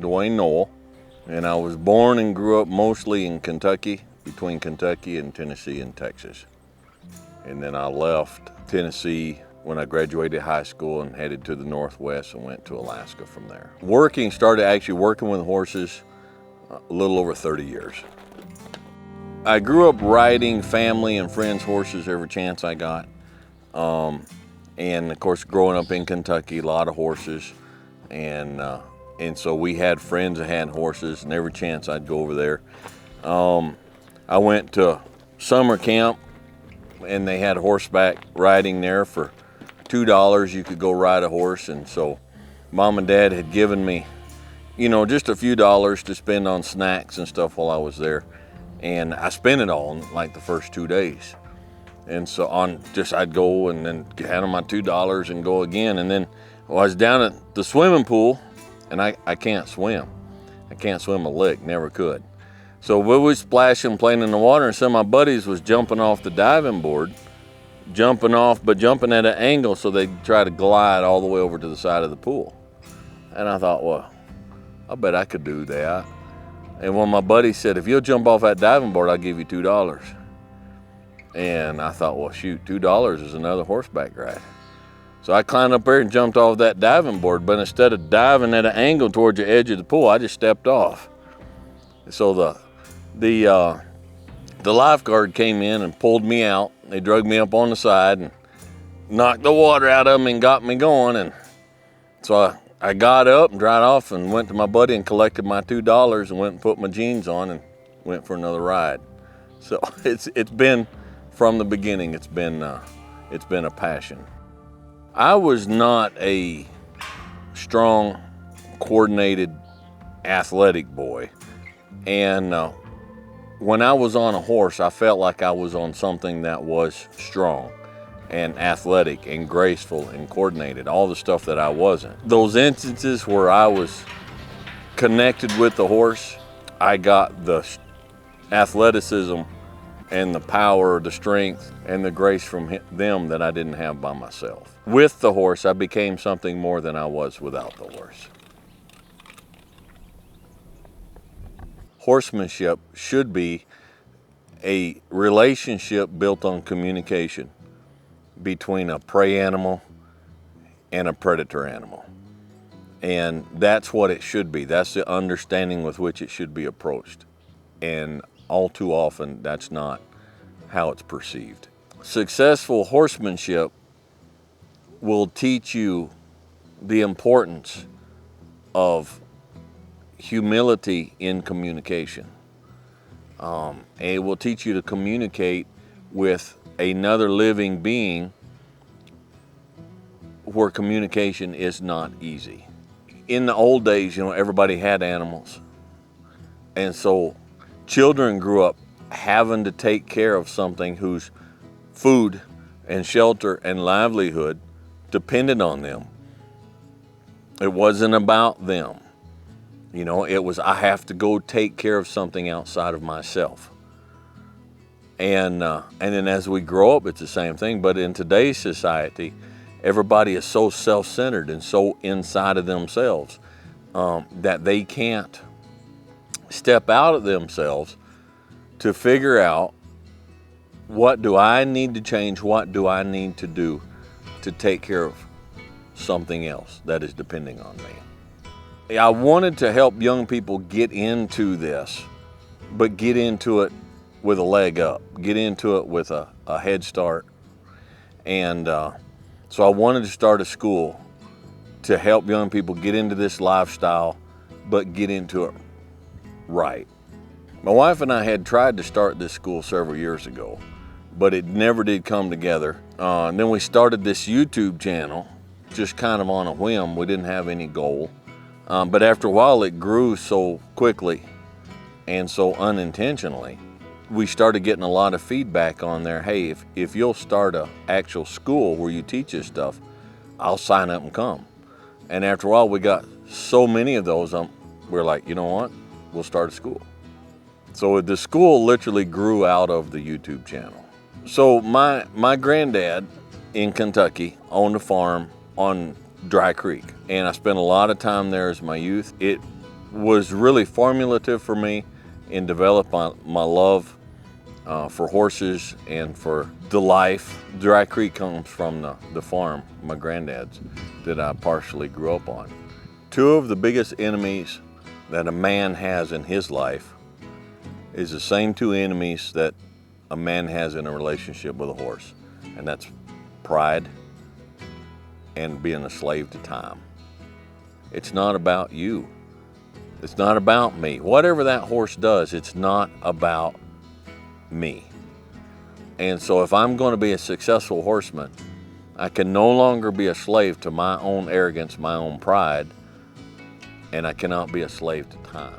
Dewayne Noel, and I was born and grew up mostly in Kentucky, between Kentucky and Tennessee and Texas. And then I left Tennessee when I graduated high school and headed to the Northwest and went to Alaska from there. Started actually working with horses a little over 30 years. I grew up riding family and friends' horses every chance I got. And of course, growing up in Kentucky, a lot of horses. And so we had friends that had horses, and every chance I'd go over there. I went to summer camp, and they had horseback riding there for $2. You could go ride a horse. And so Mom and Dad had given me, just a few dollars to spend on snacks and stuff while I was there. And I spent it all in like the first 2 days. And so I'd go and then hand them my $2 and go again. And then I was down at the swimming pool, and I can't swim. I can't swim a lick, never could. So we was splashing, playing in the water, and some of my buddies was jumping off the diving board, jumping at an angle so they'd try to glide all the way over to the side of the pool. And I thought, well, I bet I could do that. And one of my buddies said, if you'll jump off that diving board, I'll give you $2. And I thought, well, shoot, $2 is another horseback ride. So I climbed up there and jumped off that diving board, but instead of diving at an angle towards the edge of the pool, I just stepped off. So the lifeguard came in and pulled me out. They dragged me up on the side and knocked the water out of me and got me going. And so I got up and dried off and went to my buddy and collected my $2 and went and put my jeans on and went for another ride. So it's been, from the beginning, it's been a passion. I was not a strong, coordinated, athletic boy. And when I was on a horse, I felt like I was on something that was strong and athletic and graceful and coordinated, all the stuff that I wasn't. Those instances where I was connected with the horse, I got the athleticism and the power, the strength, and the grace from them that I didn't have by myself. With the horse, I became something more than I was without the horse. Horsemanship should be a relationship built on communication between a prey animal and a predator animal. And that's what it should be. That's the understanding with which it should be approached. And all too often, that's not how it's perceived. Successful horsemanship will teach you the importance of humility in communication. It will teach you to communicate with another living being where communication is not easy. In the old days, everybody had animals. And so children grew up having to take care of something whose food and shelter and livelihood depended on them. It wasn't about them. It was, I have to go take care of something outside of myself. And then as we grow up, it's the same thing. But in today's society, everybody is so self-centered and so inside of themselves that they can't step out of themselves to figure out, what do I need to change? What do I need to do to take care of something else that is depending on me? I wanted to help young people get into this, but get into it with a leg up, get into it with a head start. And so I wanted to start a school to help young people get into this lifestyle, but get into it right. My wife and I had tried to start this school several years ago, but it never did come together. And then we started this YouTube channel, just kind of on a whim. We didn't have any goal. But after a while, it grew so quickly and so unintentionally. We started getting a lot of feedback on there. Hey, if you'll start an actual school where you teach this stuff, I'll sign up and come. And after a while, we got so many of those, we're like, you know what? We'll start a school. So the school literally grew out of the YouTube channel. So my granddad in Kentucky owned a farm on Dry Creek, and I spent a lot of time there as my youth. It was really formulative for me in developing my love for horses and for the life. Dry Creek comes from the farm, my granddad's, that I partially grew up on. Two of the biggest enemies that a man has in his life is the same two enemies that a man has in a relationship with a horse, and that's pride and being a slave to time. It's not about you. It's not about me. Whatever that horse does, it's not about me. And so if I'm going to be a successful horseman, I can no longer be a slave to my own arrogance, my own pride, and I cannot be a slave to time.